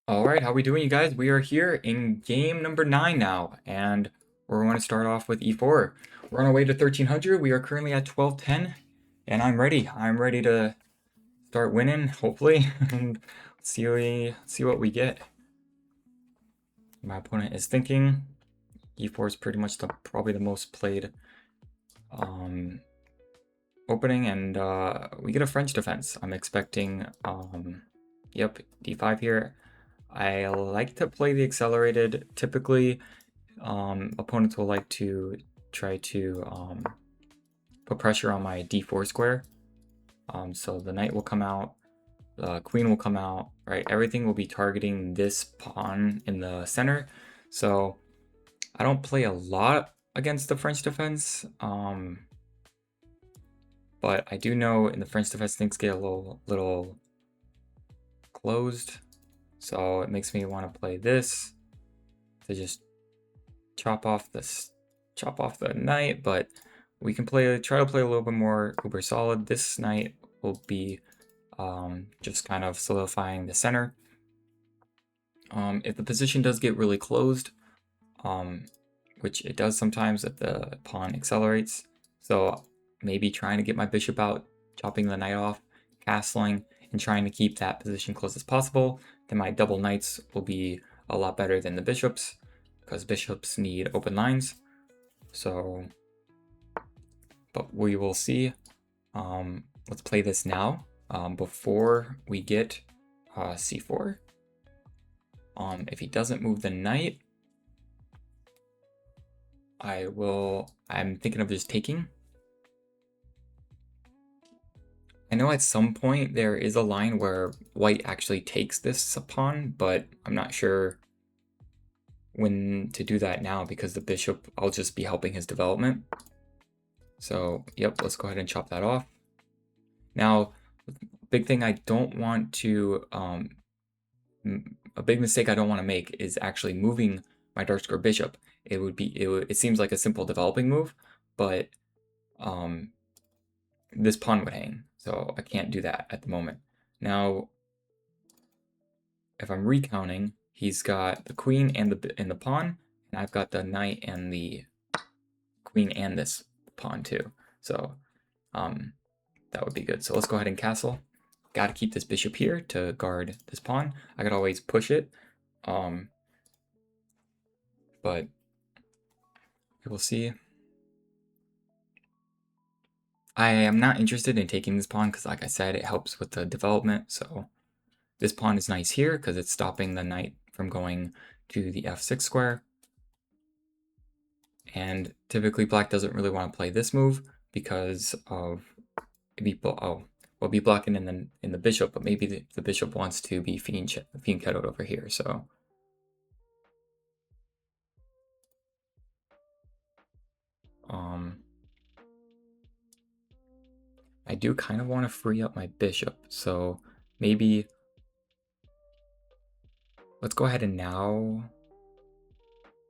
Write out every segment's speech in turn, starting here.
All right, how we doing, you guys? We are here in game number 9 now, and we're going to start off with e4. We're on our way to 1300. We are currently at 1210, and I'm ready. I'm ready to start winning, hopefully, and see what we get. My opponent is thinking. E4 is pretty much probably the most played opening, and we get a French defense. I'm expecting, yep, d5 here. I like to play the accelerated. Typically, opponents will like to try to put pressure on my d4 square. So the knight will come out, the queen will come out, right? Everything will be targeting this pawn in the center. So I don't play a lot against the French defense, but I do know in the French defense things get a little closed. So it makes me want to play this to just chop off the knight, but we can try to play a little bit more uber solid. This knight will be just kind of solidifying the center. If the position does get really closed, which it does sometimes if the pawn accelerates, so maybe trying to get my bishop out, chopping the knight off, castling, and trying to keep that position close as possible, then my double knights will be a lot better than the bishops, because bishops need open lines. So, but we will see. Let's play this now before we get c4. If he doesn't move the knight, I'm thinking of just taking. I know at some point there is a line where white actually takes this pawn, but I'm not sure when to do that now because the bishop, I'll just be helping his development. So, yep, let's go ahead and chop that off. Now, big thing I don't want to, a big mistake I don't want to make is actually moving my dark square bishop. It seems like a simple developing move, but this pawn would hang, so I can't do that at the moment. Now, if I'm recounting, he's got the queen and the pawn, and I've got the knight and the queen and this pawn too. So that would be good. So let's go ahead and castle. Got to keep this bishop here to guard this pawn. I could always push it, but we will see. I am not interested in taking this pawn because, like I said, it helps with the development. So this pawn is nice here because it's stopping the knight from going to the f6 square. And typically black doesn't really want to play this move because of we'll be blocking in the bishop, but maybe the bishop wants to be fianchettoed over here. So I do kind of want to free up my bishop, so maybe let's go ahead and now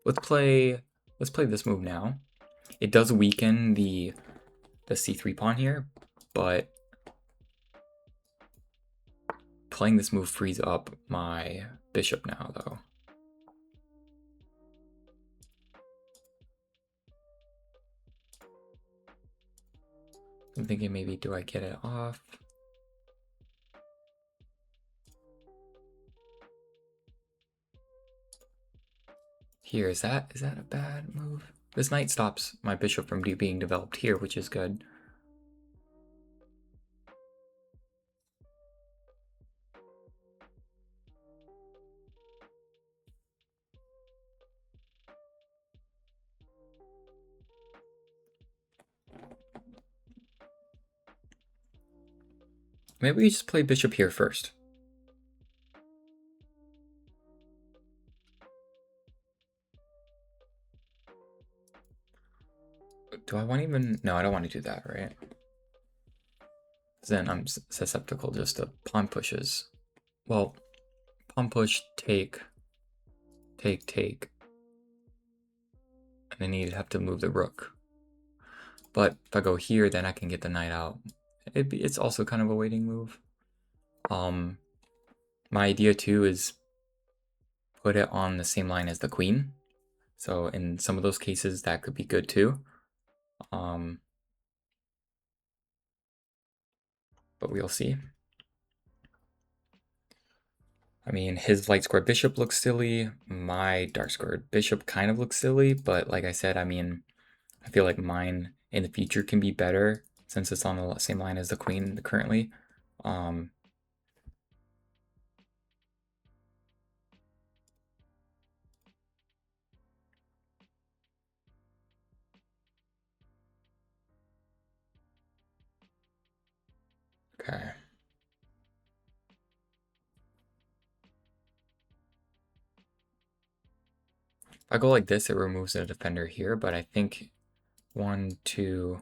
let's play this move now. It does weaken the c3 pawn here, but playing this move frees up my bishop now, though. I'm thinking maybe do I get it off? Here, is that a bad move? This knight stops my bishop from being developed here, which is good. Maybe we just play bishop here first. Do I want to even... No, I don't want to do that, right? Then I'm susceptible just to pawn pushes. Well, pawn push, take. And then you'd have to move the rook. But if I go here, then I can get the knight out. It's also kind of a waiting move. My idea too is put it on the same line as the queen. So in some of those cases, that could be good too. But we'll see. I mean, his light square bishop looks silly. My dark squared bishop kind of looks silly, but like I said, I mean, I feel like mine in the future can be better since it's on the same line as the queen currently. Okay. If I go like this, it removes a defender here, but I think 1, 2,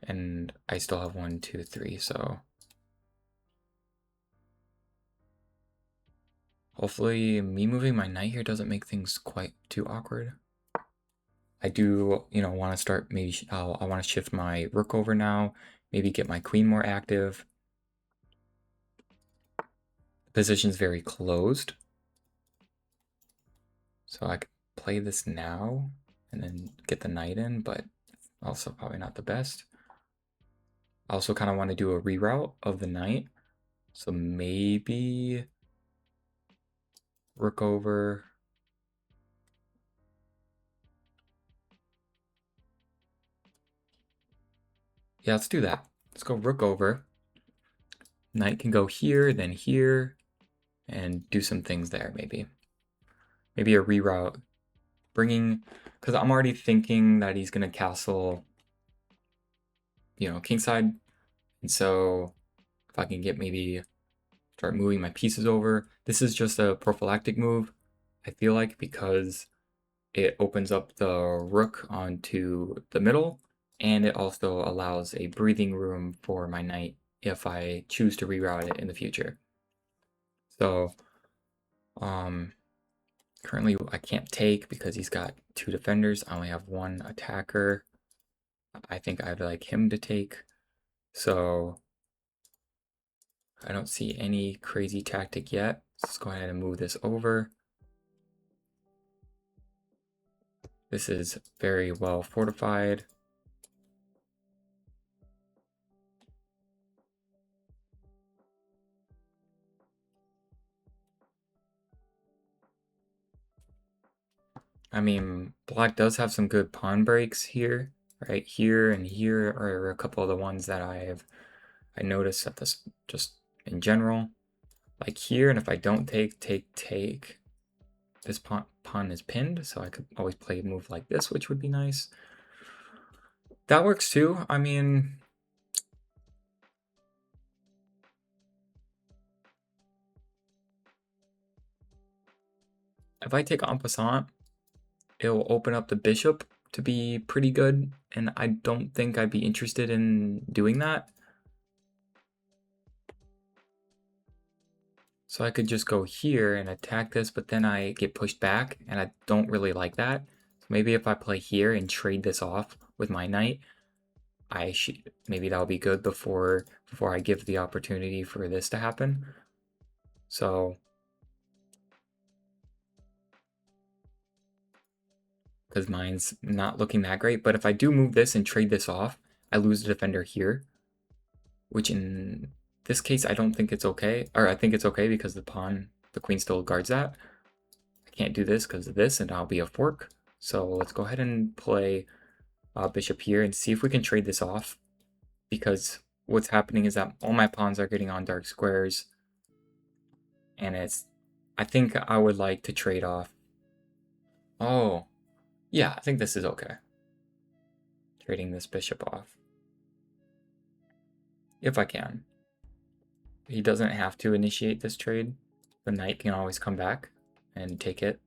and I still have 1, 2, 3, so hopefully me moving my knight here doesn't make things quite too awkward. I do, want to start, maybe I want to shift my rook over now, maybe get my queen more active. The position's very closed, so I could play this now and then get the knight in, but also probably not the best. I also kind of want to do a reroute of the knight, so maybe rook over. Yeah, let's do that. Let's go rook over. Knight can go here, then here, and do some things there, maybe. Maybe a reroute. Bringing, because I'm already thinking that he's going to castle, kingside. And so if I can get maybe start moving my pieces over. This is just a prophylactic move, I feel like, because it opens up the rook onto the middle, and it also allows a breathing room for my knight if I choose to reroute it in the future. So, currently I can't take because he's got 2 defenders. I only have 1 attacker. I think I'd like him to take. So I don't see any crazy tactic yet. Let's go ahead and move this over. This is very well fortified. I mean, black does have some good pawn breaks here, right? Here and here are a couple of the ones that I noticed at this, just in general. Like here, and if I don't take, this pawn is pinned, so I could always play a move like this, which would be nice. That works too. I mean, if I take en passant, it'll open up the bishop to be pretty good, and I don't think I'd be interested in doing that. So I could just go here and attack this, but then I get pushed back, and I don't really like that. So maybe if I play here and trade this off with my knight, maybe that'll be good before I give the opportunity for this to happen. So, because mine's not looking that great, but if I do move this and trade this off, I lose the defender here, which in this case I don't think it's okay, or I think it's okay because the queen still guards that. I can't do this because of this, and I'll be a fork. So let's go ahead and play bishop here and see if we can trade this off, because what's happening is that all my pawns are getting on dark squares, and I think I would like to trade off. Oh, yeah, I think this is okay. Trading this bishop off. If I can. He doesn't have to initiate this trade. The knight can always come back and take it.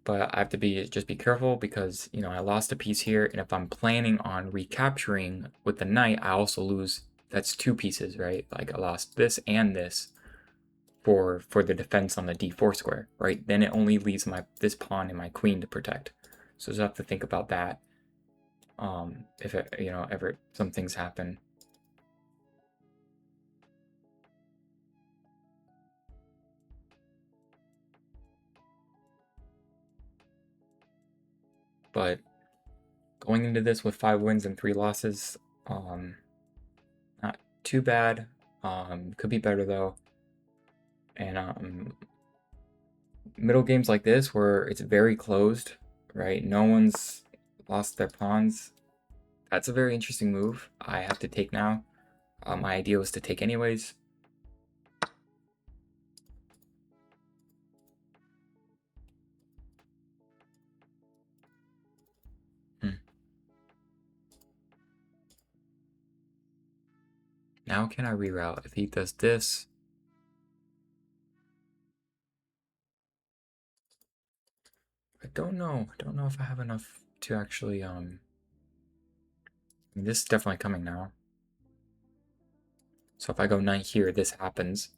But I have to just be careful because, I lost a piece here, and if I'm planning on recapturing with the knight, I also lose, that's 2 pieces, right? Like I lost this and this for the defense on the d4 square, right? Then it only leaves this pawn and my queen to protect. So just have to think about that. If ever some things happen. but going into this with 5 wins and 3 losses, not too bad. Could be better though. And middle games like this where it's very closed, right? No one's lost their pawns. That's a very interesting move. I have to take now. My idea was to take anyways. Now can I reroute? If he does this, I don't know. I don't know if I have enough to actually I mean, this is definitely coming now. So if I go knight here, this happens.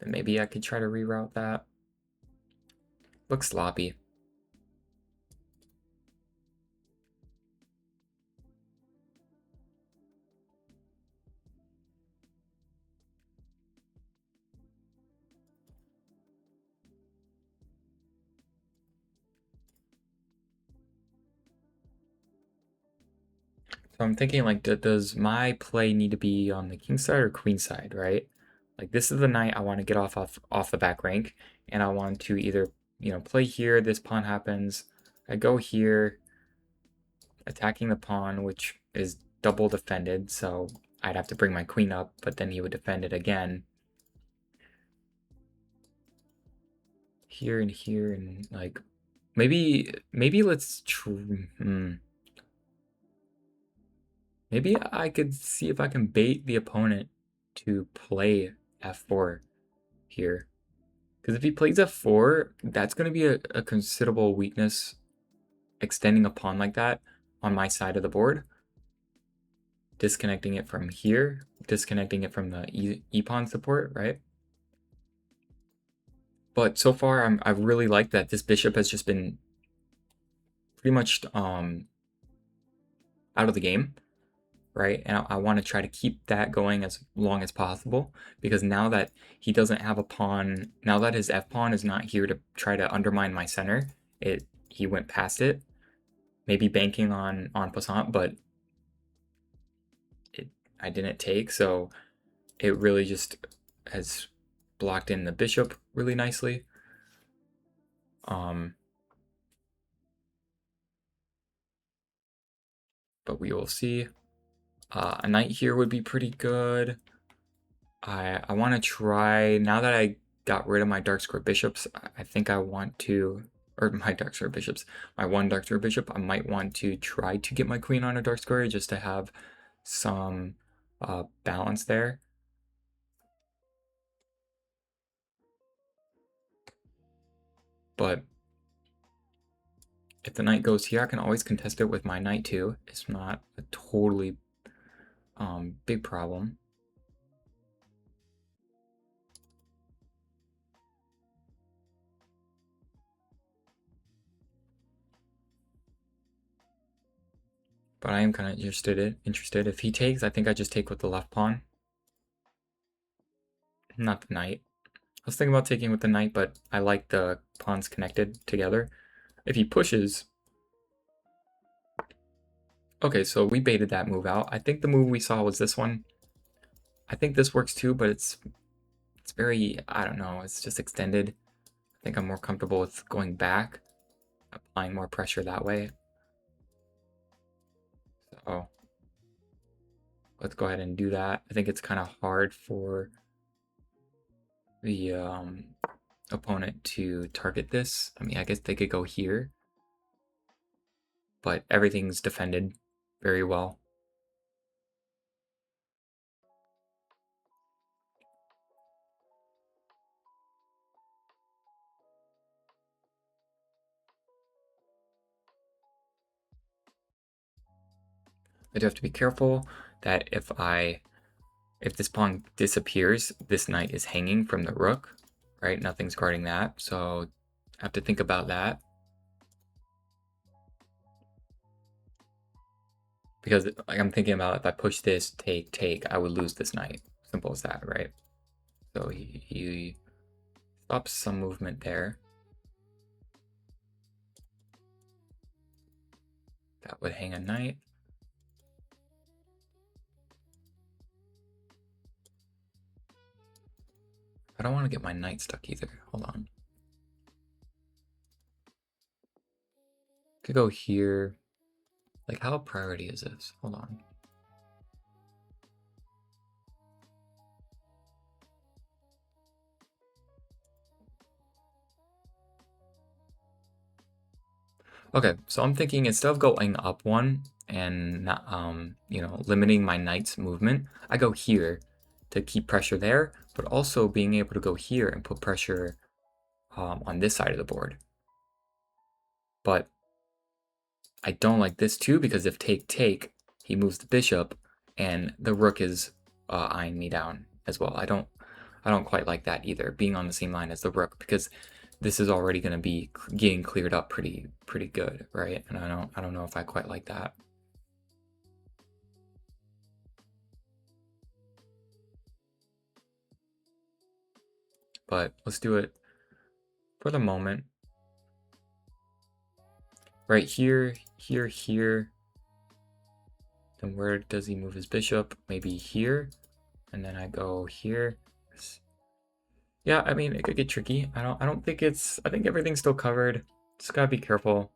Then maybe I could try to reroute that. Looks sloppy. So I'm thinking, like, does my play need to be on the king side or queen side, right? Like, this is the knight I want to get off the back rank, and I want to either, play here, this pawn happens, I go here, attacking the pawn, which is double defended, so I'd have to bring my queen up, but then he would defend it again. Here and here, and, like, maybe let's maybe I could see if I can bait the opponent to play f4 here. Because if he plays f4, that's going to be a considerable weakness extending a pawn like that on my side of the board. Disconnecting it from here, disconnecting it from the e-pawn support, right? But so far, I really like that this bishop has just been pretty much out of the game. Right? And I want to try to keep that going as long as possible, because now that he doesn't have a pawn, now that his f pawn is not here to try to undermine my center, he went past it, maybe banking on passant, but I didn't take, so it really just has blocked in the bishop really nicely. But we will see. A knight here would be pretty good. I want to try, now that I got rid of my dark square bishops, I think I want to, or my dark square bishops, my one dark square bishop, I might want to try to get my queen on a dark square just to have some balance there. But if the knight goes here, I can always contest it with my knight too. It's not a totally big problem. But I am kind of interested. If he takes, I think I just take with the left pawn. Not the knight. I was thinking about taking with the knight, but I like the pawns connected together. If he pushes... Okay, so we baited that move out. I think the move we saw was this one. I think this works too, but it's very, I don't know, it's just extended. I think I'm more comfortable with going back, applying more pressure that way. So let's go ahead and do that. I think it's kind of hard for the opponent to target this. I mean, I guess they could go here, but everything's defended very well. I do have to be careful that if this pawn disappears, this knight is hanging from the rook, right? Nothing's guarding that, so I have to think about that. Because like, I'm thinking about if I push this, take, I would lose this knight. Simple as that, right? So he stops some movement there. That would hang a knight. I don't want to get my knight stuck either. Hold on. Could go here. Like, how priority is this? Hold on. Okay, so I'm thinking instead of going up one and not, limiting my knight's movement, I go here to keep pressure there, but also being able to go here and put pressure on this side of the board. But I don't like this too, because if take, he moves the bishop, and the rook is eyeing me down as well. I don't quite like that either, being on the same line as the rook, because this is already going to be getting cleared up pretty good, right? And I don't know if I quite like that. But let's do it for the moment. Right here, here. Then where does he move his bishop? Maybe here. And then I go here. Yeah, I mean, it could get tricky. I don't think I think everything's still covered. Just gotta be careful.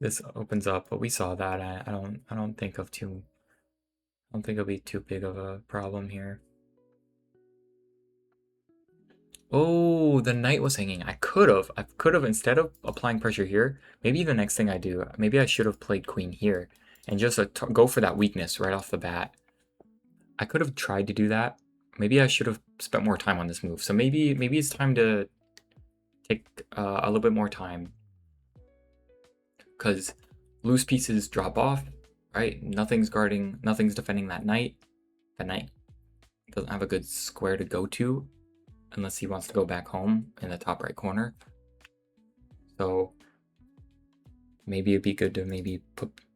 This opens up, but we saw that. I don't think it'll be too big of a problem here. Oh, the knight was hanging. I could have instead of applying pressure here, maybe the next thing I do, maybe I should have played queen here and just go for that weakness right off the bat. I could have tried to do that. Maybe I should have spent more time on this move. So maybe it's time to take a little bit more time, because loose pieces drop off, right? Nothing's defending that knight. That knight doesn't have a good square to go to unless he wants to go back home in the top right corner. So maybe it'd be good to maybe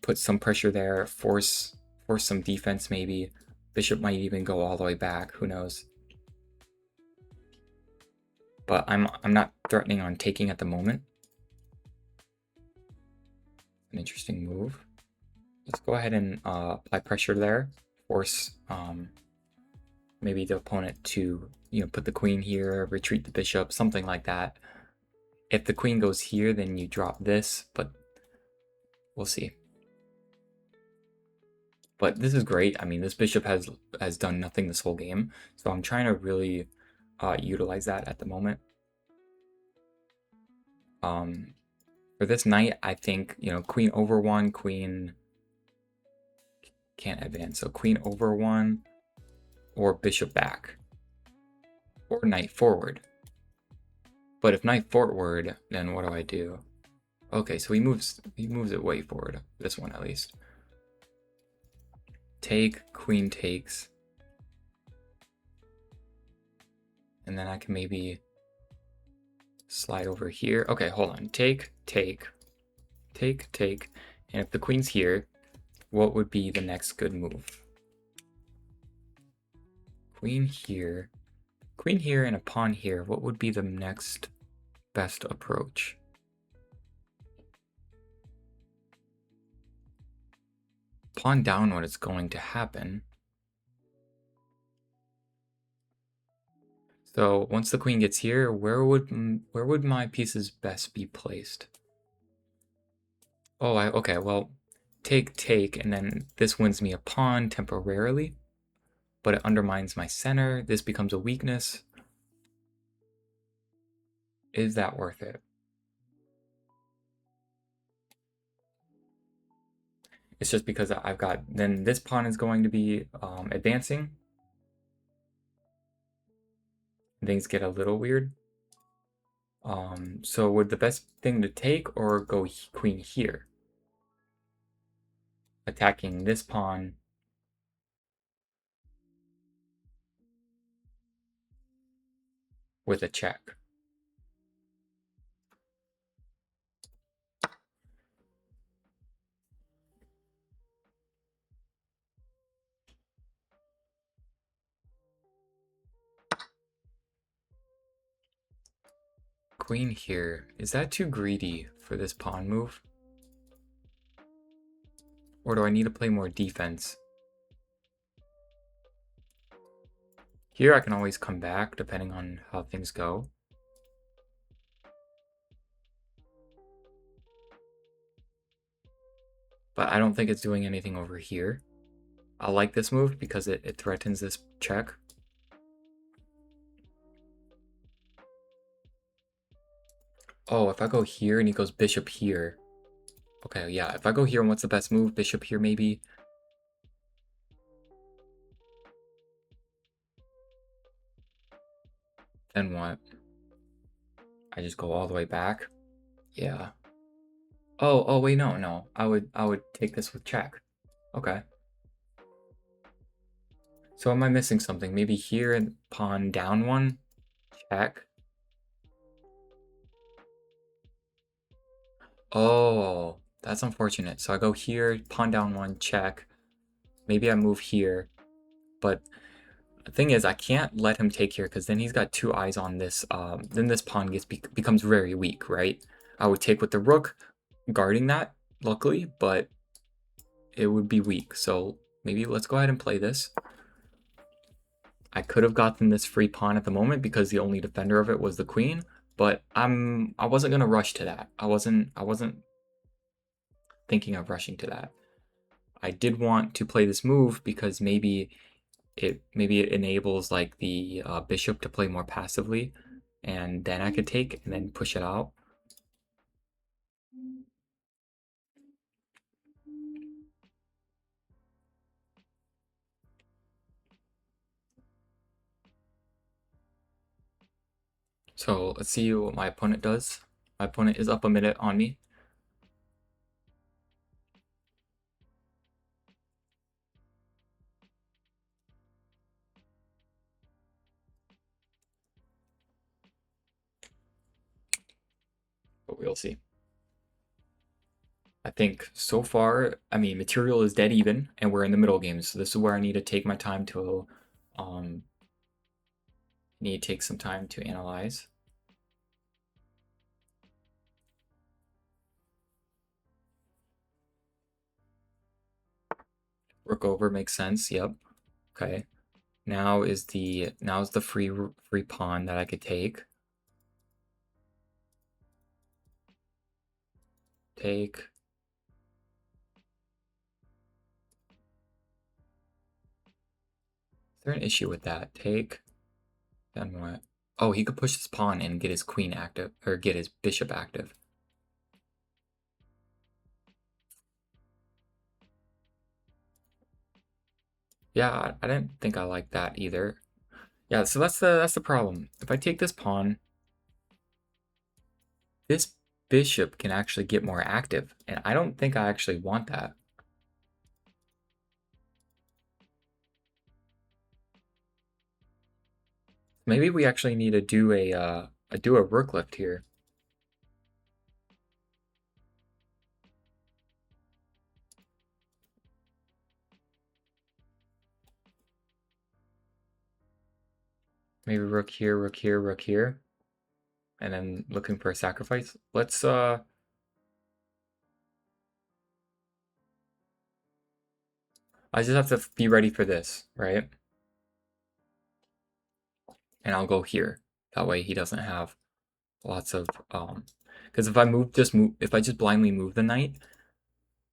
put some pressure there, force some defense maybe. Bishop might even go all the way back, who knows. But I'm not threatening on taking at the moment. An interesting move. Let's go ahead and apply pressure there. Force maybe the opponent to put the queen here, retreat the bishop, something like that. If the queen goes here, then you drop this, but we'll see. But this is great. I mean, this bishop has done nothing this whole game, so I'm trying to really utilize that at the moment. For this knight, I think queen over one, queen can't advance, so queen over one, or bishop back, or knight forward. But if knight forward, then what do I do? Okay, so he moves it way forward. This one at least. Take, queen takes. And then I can maybe slide over here. Okay, hold on. Take. And if the queen's here, what would be the next good move? Queen here, and a pawn here. What would be the next best approach? Pawn down what is going to happen. So once the queen gets here, where would my pieces best be placed? Oh, okay, well, take, and then this wins me a pawn temporarily, but it undermines my center. This becomes a weakness. Is that worth it? It's just because I've got, then this pawn is going to be advancing. Things get a little weird. So would the best thing to take or go queen here? Attacking this pawn. With a check. Queen here. Is that too greedy for this pawn move? Or do I need to play more defense? Here I can always come back depending on how things go. But I don't think it's doing anything over here. I like this move because it threatens this check. Oh, if I go here and he goes bishop here. Okay, yeah, if I go here, and what's the best move? Bishop here, maybe? Then what? I just go all the way back? Yeah. Oh, wait, no. I would take this with check. Okay. So am I missing something? Maybe here and pawn down one? Check. Oh, that's unfortunate. So I go here, pawn down one, check. Maybe I move here. But the thing is, I can't let him take here because then he's got two eyes on this. Then this pawn becomes very weak, right? I would take with the rook, guarding that, luckily, but it would be weak. So maybe let's go ahead and play this. I could have gotten this free pawn at the moment because the only defender of it was the queen, but I wasn't gonna rush to that. I wasn't thinking of rushing to that. I did want to play this move because maybe it enables like the bishop to play more passively, and then I could take and then push it out. So let's see what my opponent does. My opponent is up a minute on me. But we'll see. I think so far, I mean, material is dead even, and we're in the middle games. So this is where I need to take my time to, need to take some time to analyze. Rook over makes sense. Yep. Okay. Now is the free pawn that I could take. Take. Is there an issue with that? Take. Then what? Oh, he could push his pawn and get his queen active, or get his bishop active. Yeah, I didn't think I liked that either. Yeah, so that's the problem. If I take this pawn, this bishop can actually get more active, and I don't think I actually want that. Maybe we actually need to do a rook lift here. Maybe rook here, rook here, rook here. And then looking for a sacrifice. Let's I just have to be ready for this, right? And I'll go here. That way he doesn't have lots of because if I just blindly move the knight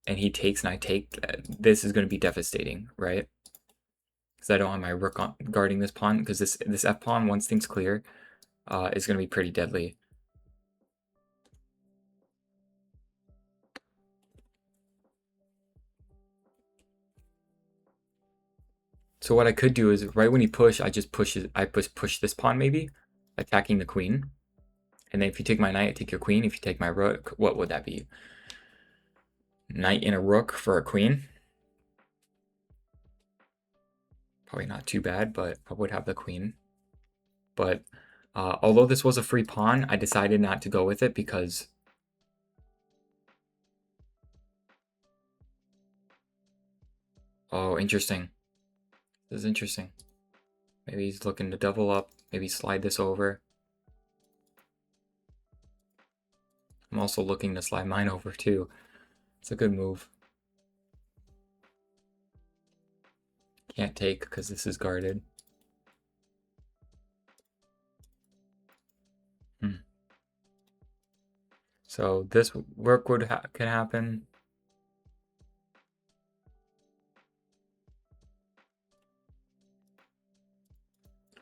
and he takes and I take, this is going to be devastating, right? Because I don't have my rook guarding this pawn, because this f pawn, once things clear, is going to be pretty deadly. So what I could do is right when he push, I push this pawn maybe, attacking the queen. And then if you take my knight, I take your queen. If you take my rook, what would that be? Knight and a rook for a queen. Probably not too bad, but I would have the queen. But although this was a free pawn, I decided not to go with it because... Oh, interesting. This is interesting. Maybe he's looking to double up. Maybe slide this over. I'm also looking to slide mine over too. It's a good move. Can't take because this is guarded. So this rook can happen.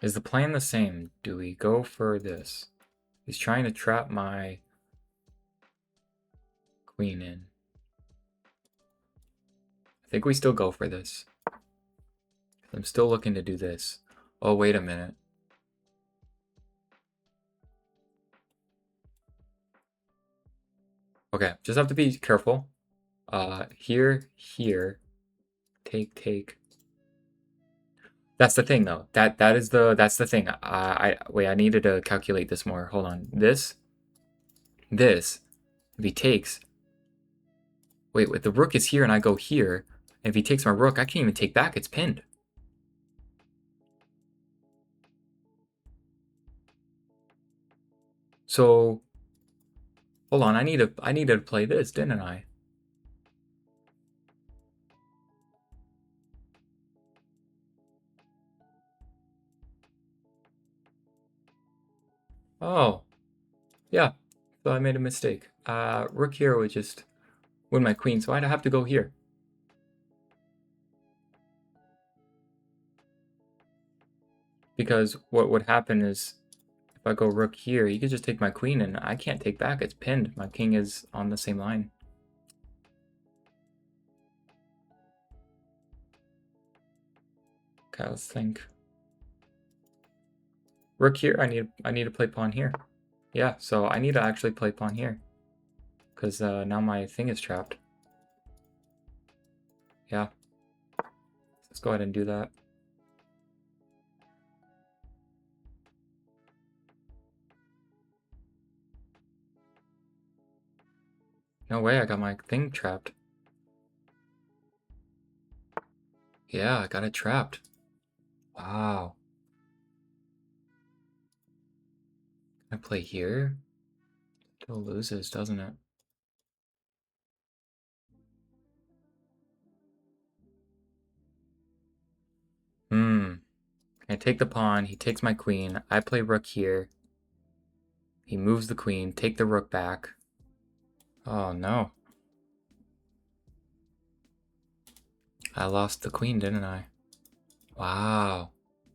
Is the plan the same? Do we go for this? He's trying to trap my queen in. I think we still go for this. I'm still looking to do this. Oh, wait a minute. Okay, just have to be careful. Here, take. That's the thing, though. That's the thing. Wait. I needed to calculate this more. Hold on. This. If he takes. Wait. The rook is here, and I go here. And if he takes my rook, I can't even take back. It's pinned. So, hold on. I needed to play this, didn't I? Oh, yeah. So I made a mistake. Rook here would just win my queen, so I'd have to go here. Because what would happen is, if I go rook here, he could just take my queen, and I can't take back. It's pinned. My king is on the same line. Okay, let's think. Rook here. I need to play pawn here. Yeah, so I need to actually play pawn here, because now my thing is trapped. Yeah. Let's go ahead and do that. No way, I got my thing trapped. Yeah, I got it trapped. Wow. Can I play here? Still loses, doesn't it? I take the pawn, he takes my queen, I play rook here. He moves the queen, take the rook back. Oh no. I lost the queen, didn't I? Wow.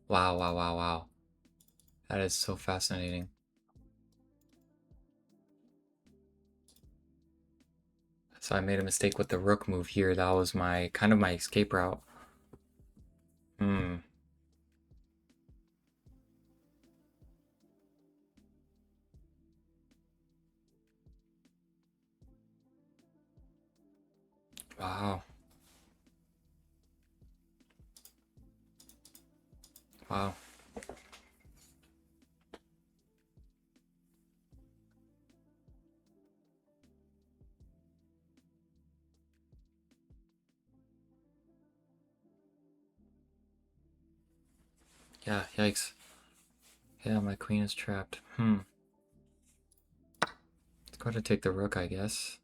Wow. That is so fascinating. So I made a mistake with the rook move here. That was my kind of my escape route. Wow. Wow. Yeah, yikes. Yeah, my queen is trapped. Let's go ahead and take the rook, I guess.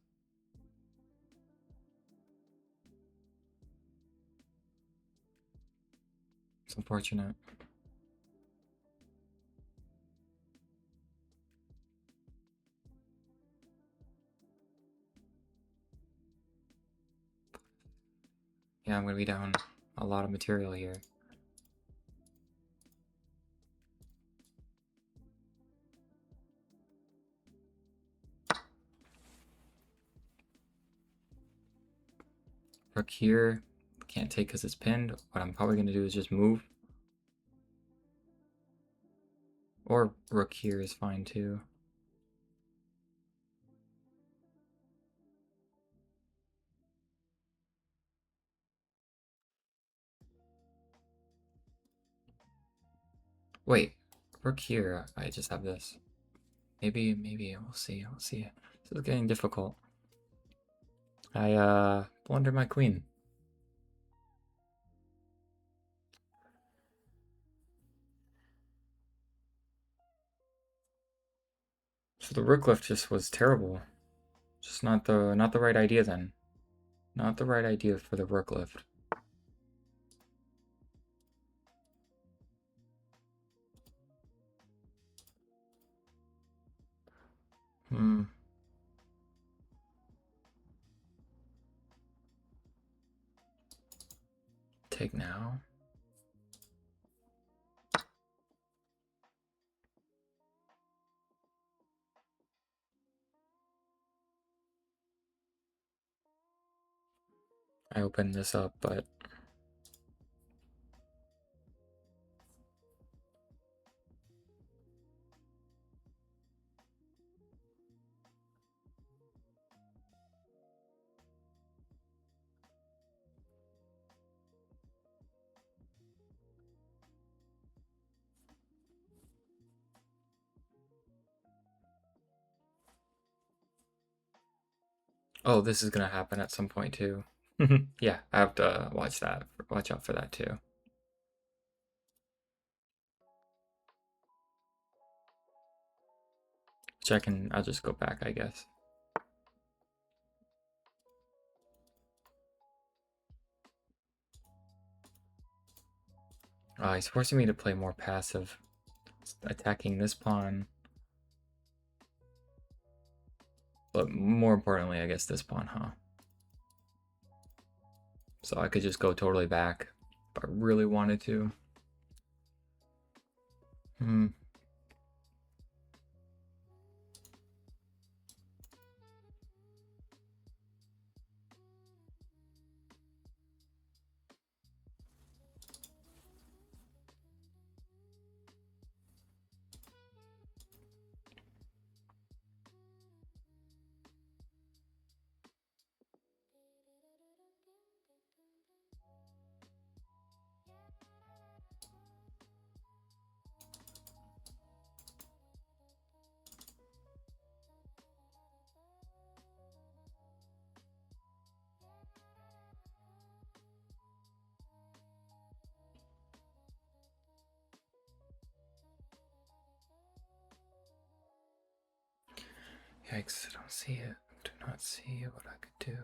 It's unfortunate. Yeah, I'm gonna be down a lot of material here. Rook here. Can't take because it's pinned. What I'm probably going to do is just move. Or rook here is fine too. Wait, rook here. I just have this. Maybe we'll see. This is getting difficult. I blunder my queen. So the rook lift just was terrible. Just not the right idea then. Not the right idea for the rook lift. Hmm. Take now. I opened this up, but oh, this is gonna happen at some point too. Yeah, I have to watch that. Watch out for that too. I'll just go back, I guess. He's forcing me to play more passive, attacking this pawn. But more importantly, I guess this pawn, huh? So I could just go totally back if I really wanted to. Hmm. Yikes, I don't see it. Do not see what I could do.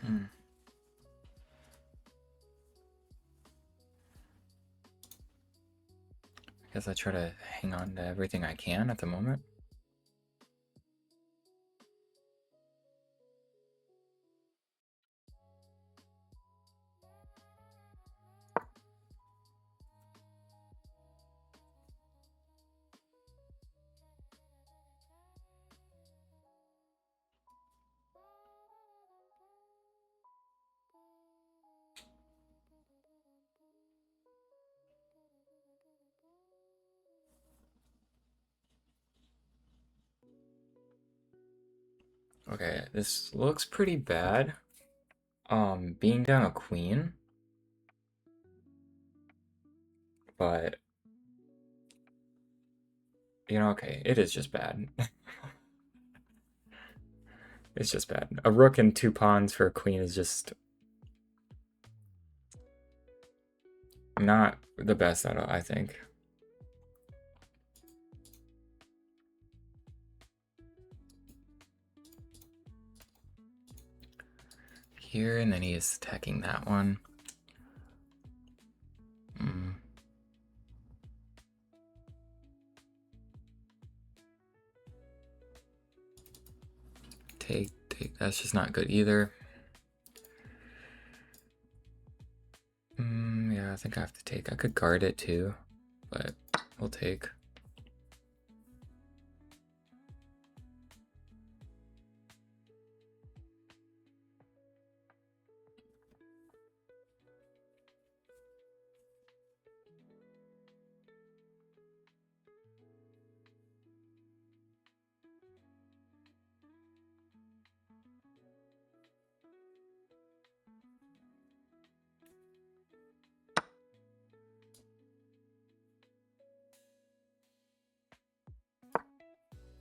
Hmm. I guess I try to hang on to everything I can at the moment. Okay, this looks pretty bad. Being down a queen, but you know, okay, it is just bad. It's just bad. A rook and 2 pawns for a queen is just not the best at all, I think. Here, and then he is attacking that one. Take. That's just not good either. Yeah, I think I have to take. I could guard it too, but we'll take.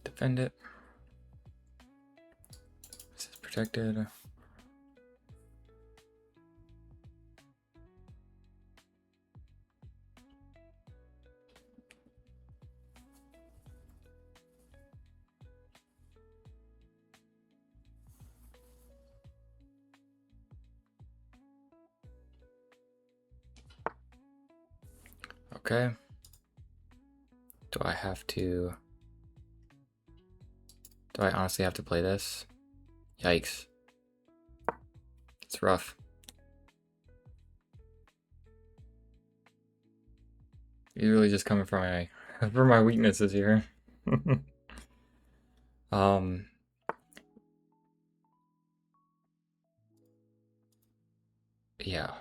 Defend it. This is protected. Okay. Do I honestly have to play this? Yikes. It's rough. He's really just coming for my weaknesses here. Yeah.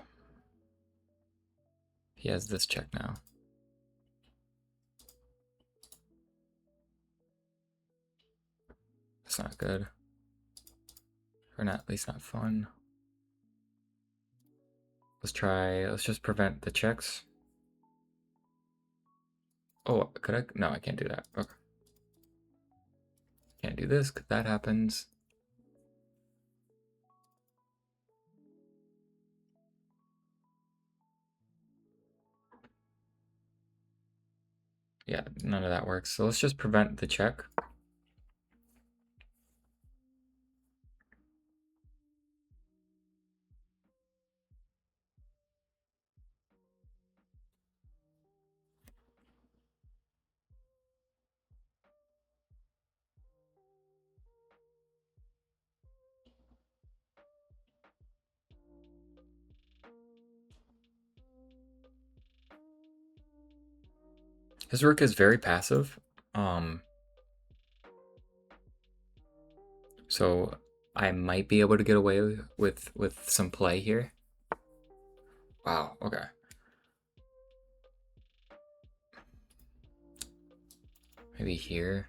He has this check now. That's not good. Or not, at least not fun. Let's just prevent the checks. Oh, could I? No, I can't do that. Okay. Can't do this because that happens. Yeah, none of that works. So let's just prevent the check. His rook is very passive. So I might be able to get away with some play here. Wow, okay. Maybe here.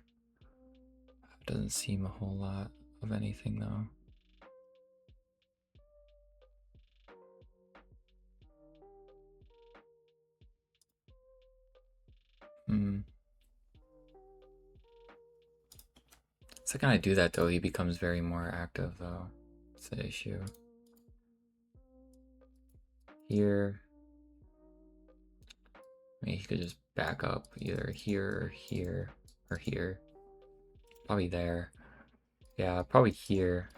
Doesn't seem a whole lot of anything though. The second I do that though, he becomes very more active though. That's the issue. Here. I mean, he could just back up either here or here or here. Probably there. Yeah, probably here.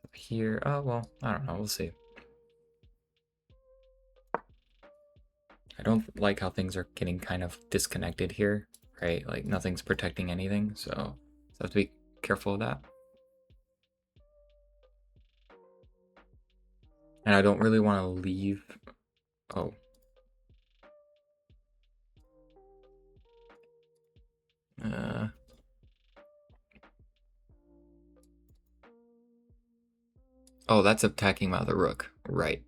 Up here. Oh, well, I don't know. We'll see. I don't like how things are getting kind of disconnected here, right? Like nothing's protecting anything, so I have to be careful of that. And I don't really want to leave. Oh. Oh, that's attacking my other rook. Right.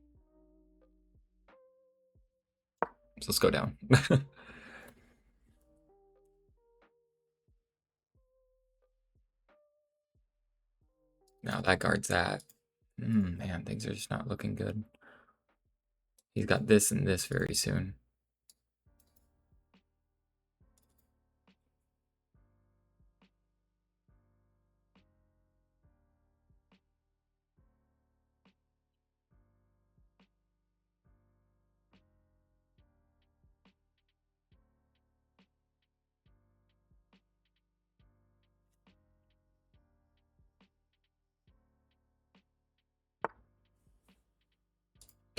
So let's go down. Now that guards that. Man, things are just not looking good. He's got this and this very soon.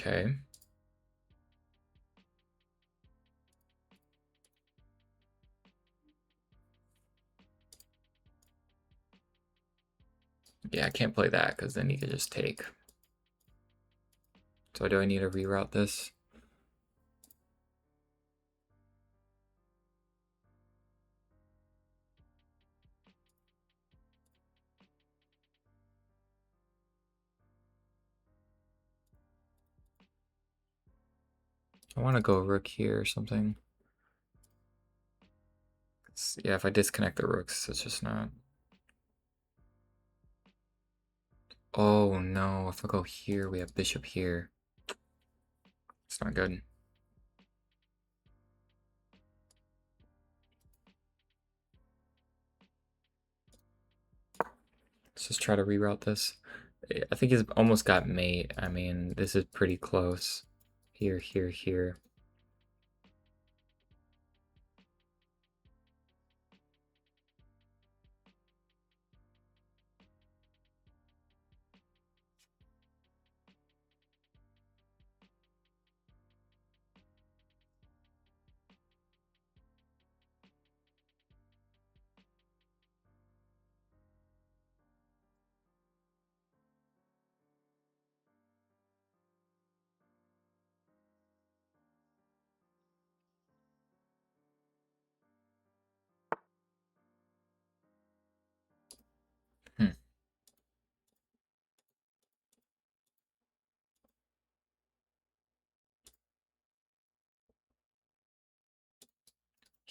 Okay. Yeah, I can't play that because then he could just take. So do I need to reroute this? I want to go rook here or something. Yeah, if I disconnect the rooks, it's just not. Oh no, if I go here, we have bishop here. It's not good. Let's just try to reroute this. I think he's almost got mate. I mean, this is pretty close. Here, here, here.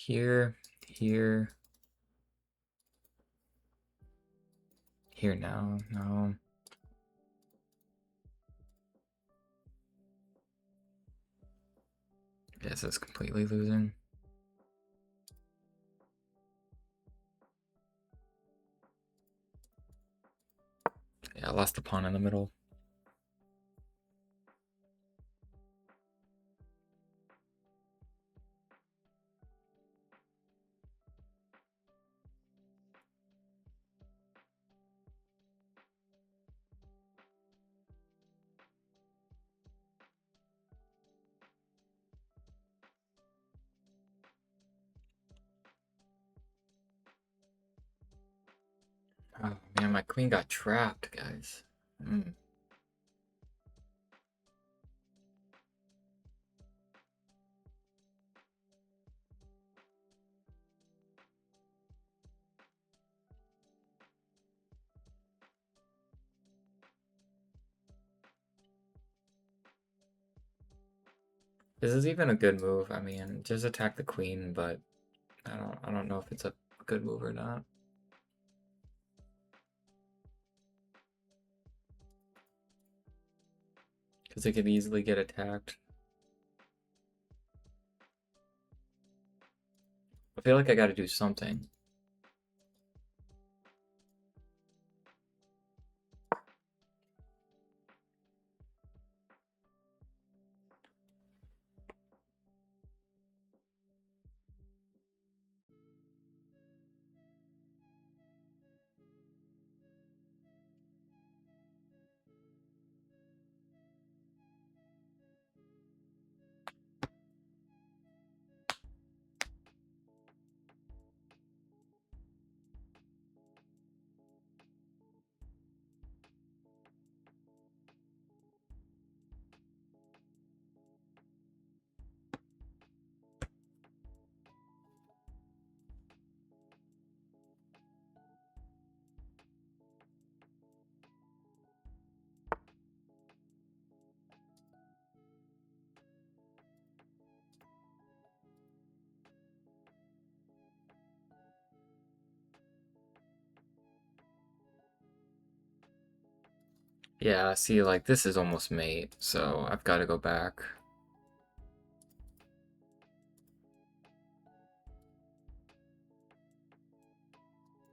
Here, here. Here now, no. Yes, it's completely losing. Yeah, I lost the pawn in the middle. Oh man, my queen got trapped, guys. This is even a good move. I mean, just attack the queen, but I don't know if it's a good move or not. Because it could easily get attacked. I feel like I gotta do something. Yeah, see, like, this is almost mate, so I've got to go back.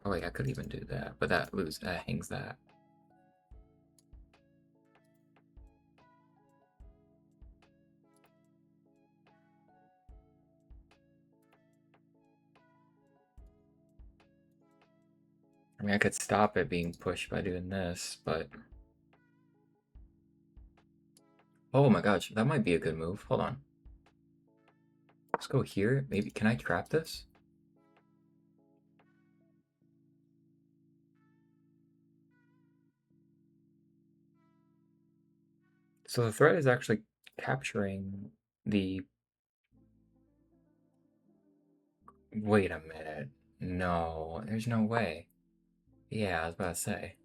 Oh wait, I could even do that, but that hangs that. I mean, I could stop it being pushed by doing this, but... Oh my gosh, that might be a good move. Hold on. Let's go here. Maybe, can I trap this? So the threat is actually capturing the... Wait a minute. No, there's no way. Yeah, I was about to say.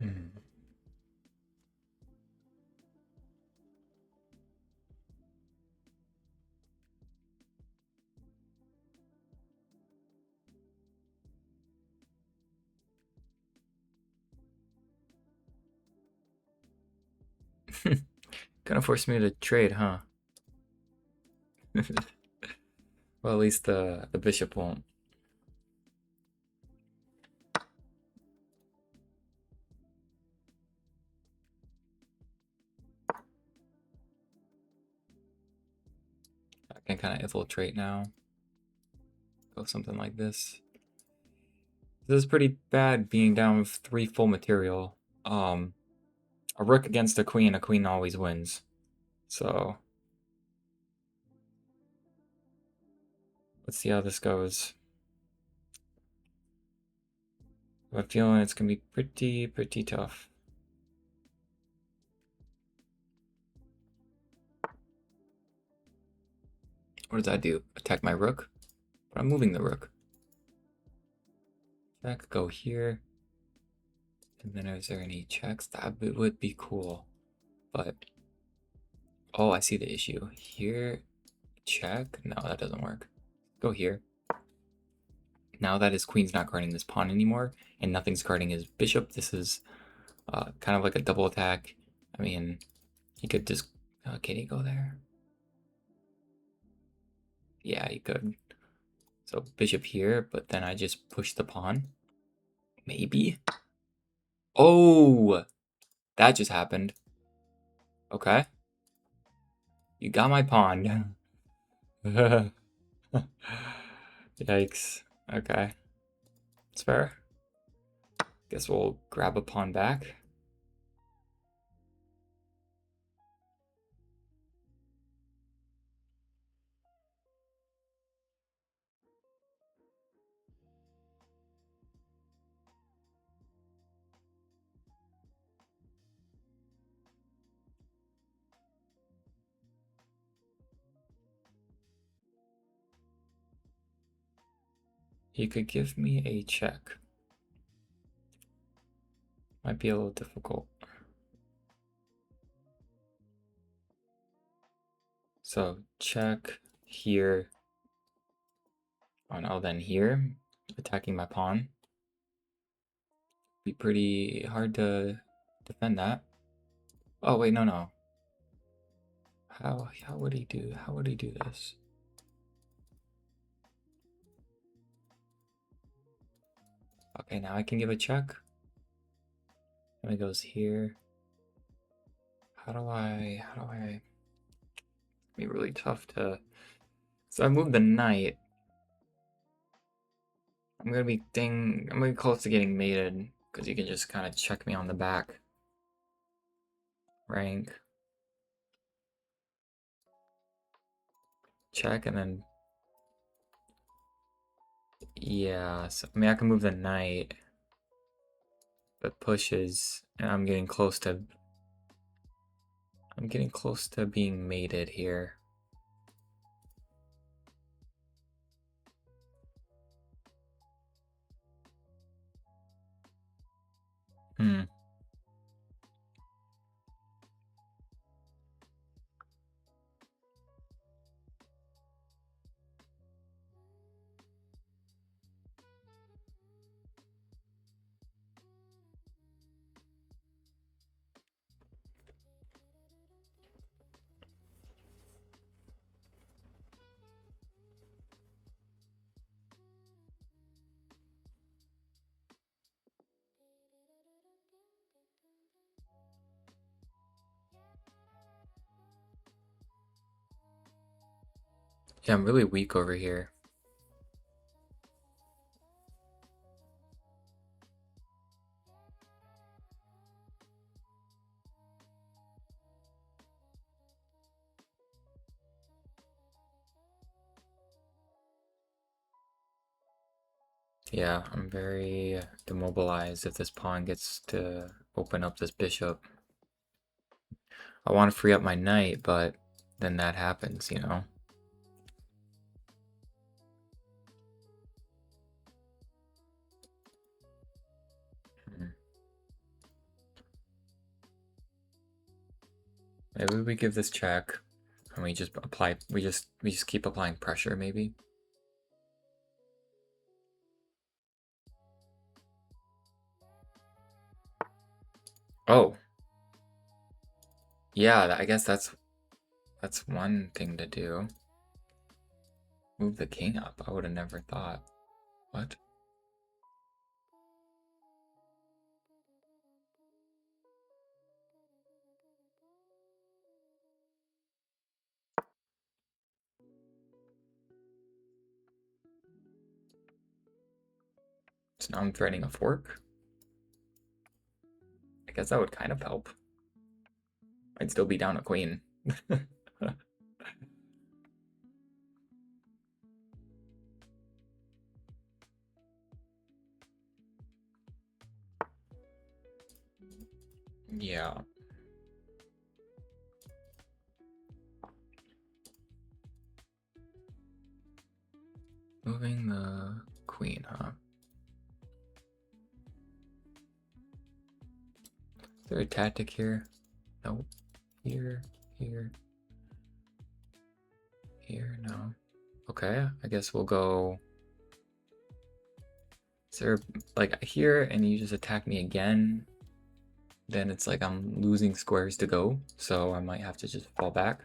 Hmm. Gonna force me to trade, huh? Well, at least the bishop won't. I can kind of infiltrate now. Go something like this. This is pretty bad being down with 3 full material. A rook against a queen always wins. So let's see how this goes. I'm feeling it's gonna be pretty tough. What does that do? Attack my rook? But I'm moving the rook. That could go here. And then is there any checks? That would be cool. But, oh, I see the issue. Here, check? No, that doesn't work. Go here. Now that his queen's not guarding this pawn anymore, and nothing's guarding his bishop, this is kind of like a double attack. I mean, he could just... can he go there? Yeah, he could. So bishop here, but then I just push the pawn. Maybe? Oh! That just happened. Okay. You got my pawn. Yikes. Okay. It's fair. Guess we'll grab a pawn back. He could give me a check. Might be a little difficult. So check here. Oh no, then here, attacking my pawn. Be pretty hard to defend that. Oh wait, no. How would he do this? Okay, now I can give a check. And it goes here. How do I be really tough to... So I moved the knight. I'm gonna be close to getting mated because you can just kind of check me on the back. Rank. Check and then... Yeah, so, I mean I can move the knight. But pushes, and I'm getting close to being mated here. Hmm. Yeah, I'm really weak over here. Yeah, I'm very demobilized if this pawn gets to open up this bishop. I want to free up my knight, but then that happens, you know? Hmm. Maybe we give this check and we just apply, we just keep applying pressure maybe. Oh. Yeah, I guess that's one thing to do. Move the king up. I would have never thought. What? So now I'm threatening a fork. I guess that would kind of help. I'd still be down a queen. Yeah. Moving the queen, huh? there a tactic here? No. Here, here, here, no. Okay, I guess we'll go. Is there like here and you just attack me again? Then it's like I'm losing squares to go, so I might have to just fall back.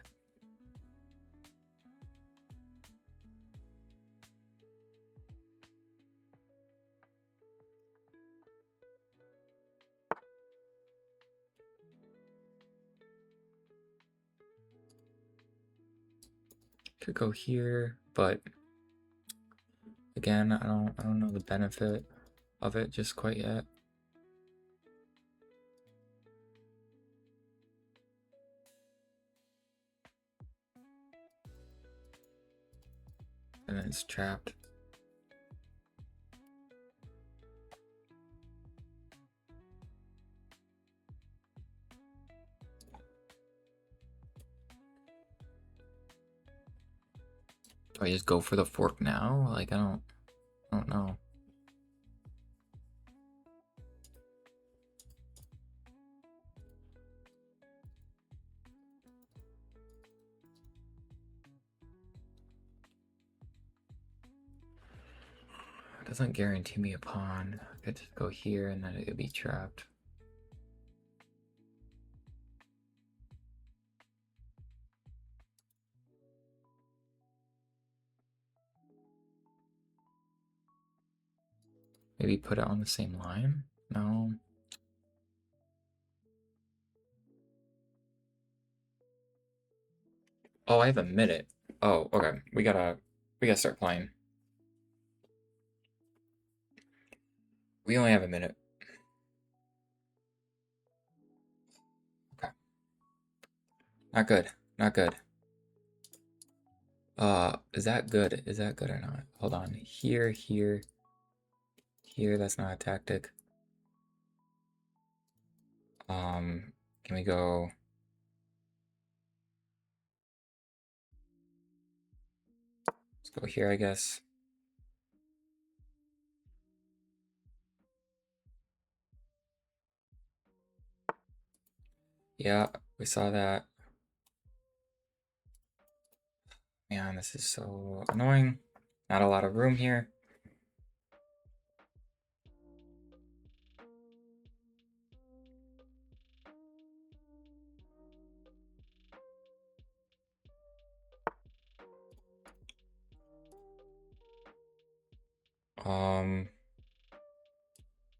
Could go here, but again, I don't know the benefit of it just quite yet. And then it's trapped. Do I just go for the fork now? Like I don't know. It doesn't guarantee me a pawn. I could just go here and then it could be trapped. Maybe put it on the same line? No. Oh, I have a minute. Oh, okay. We gotta start playing. We only have a minute. Okay. Not good. Not good. Is that good? Is that good or not? Hold on. Here, here, here. That's not a tactic. Can we go? Let's go here, I guess. Yeah, we saw that. Man, this is so annoying. Not a lot of room here.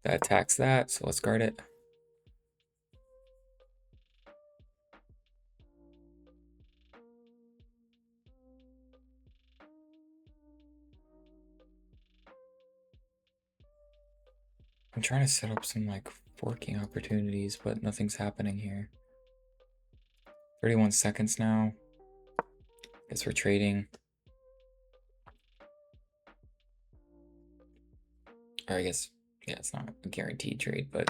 That attacks that, so let's guard it. I'm trying to set up some like forking opportunities, but nothing's happening here. 31 seconds now. Guess we're trading. Or I guess, yeah, it's not a guaranteed trade, but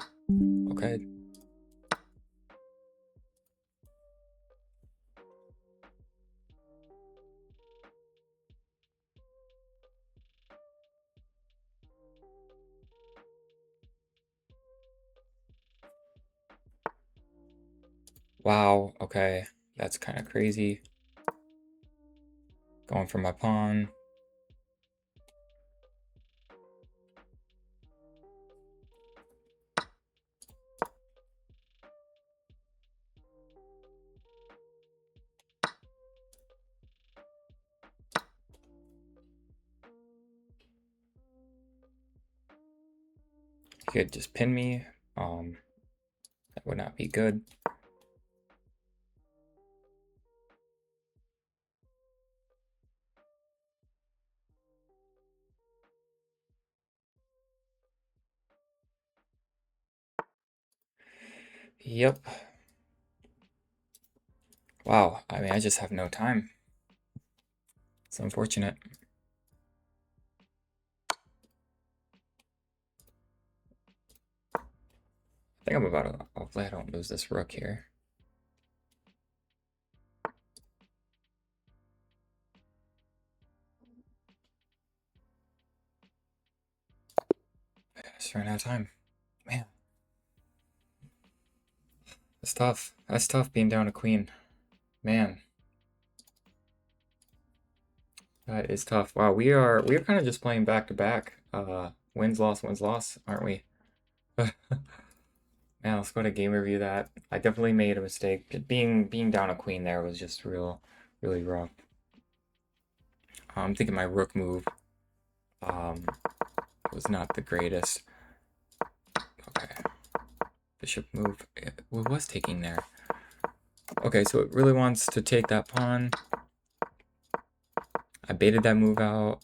okay. Wow, okay. That's kind of crazy. Going for my pawn. He could just pin me. That would not be good. Yep. Wow, I mean, I just have no time. It's unfortunate. I think I'm about to, hopefully I don't lose this rook here. Just ran out of time. Man. That's tough. That's tough being down a queen. Man, that is tough. Wow, we're kind of just playing back to back. Wins loss, aren't we? Man, let's go to game review that. I definitely made a mistake. Being down a queen there was just really rough. I'm thinking my rook move um was not the greatest. Okay. Bishop move. It was taking there. Okay, so it really wants to take that pawn. I baited that move out.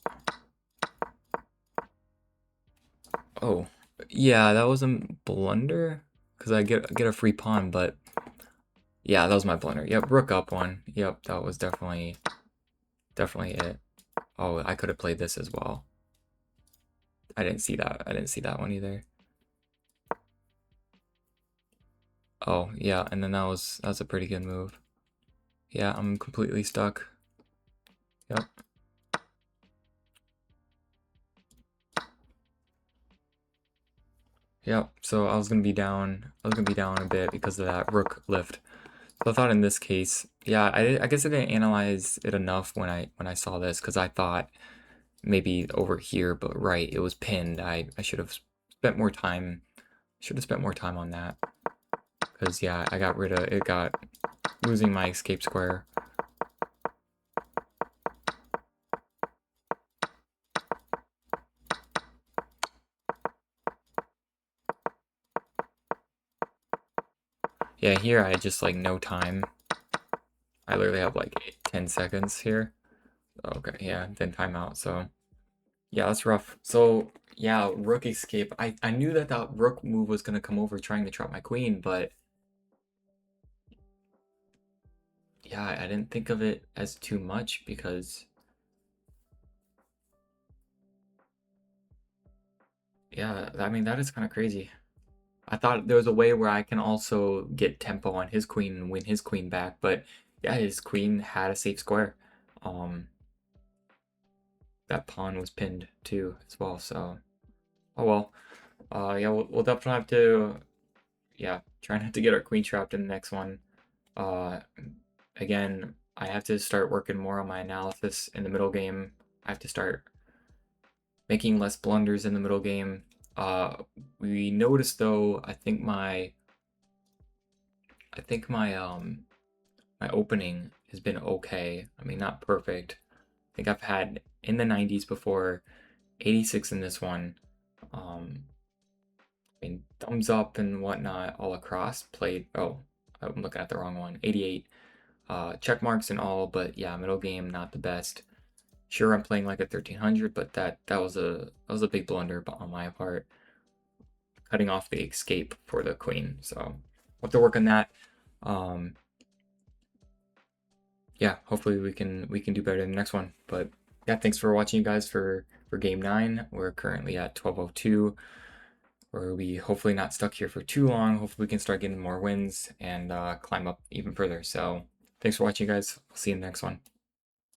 Oh, yeah, that was a blunder because I get a free pawn, but yeah, that was my blunder. Yep, rook up one. Yep, that was definitely it. Oh, I could have played this as well. I didn't see that. I didn't see that one either. Oh, yeah, and then that was a pretty good move. Yeah, I'm completely stuck. Yep. Yep, so I was gonna be down a bit because of that rook lift. So I thought in this case, yeah, I guess I didn't analyze it enough when I saw this because I thought maybe over here, but right, it was pinned. I should have spent more time. Should have spent more time on that because yeah, I got rid of it. Got losing my escape square. Yeah, here I had just like no time. I literally have like 10 seconds here. Okay, yeah, then timeout. So yeah, that's rough. So yeah, rook escape. I knew that that rook move was gonna come over trying to trap my queen, but yeah, I didn't think of it as too much because yeah, I mean that is kind of crazy. I thought there was a way where I can also get tempo on his queen and win his queen back, but yeah, his queen had a safe square. Um, that pawn was pinned too as well. So oh well. Yeah, we'll definitely have to yeah try not to get our queen trapped in the next one. Uh, again, I have to start working more on my analysis in the middle game. I have to start making less blunders in the middle game. We noticed though, I think my opening has been okay. I mean, not perfect. I think I've had in the 90s before, 86 in this one. I mean, thumbs up and whatnot all across. Played. Oh, I'm looking at the wrong one. 88. Check marks and all, but yeah, middle game not the best. Sure, I'm playing like a 1300, but that was a big blunder on my part, cutting off the escape for the queen. So we'll have to work on that. Um, yeah, hopefully we can do better in the next one. But yeah, thanks for watching, you guys, for game 9. We're currently at 12:02. Where we hopefully not stuck here for too long. Hopefully we can start getting more wins and climb up even further. So thanks for watching, guys. I'll see you in the next one.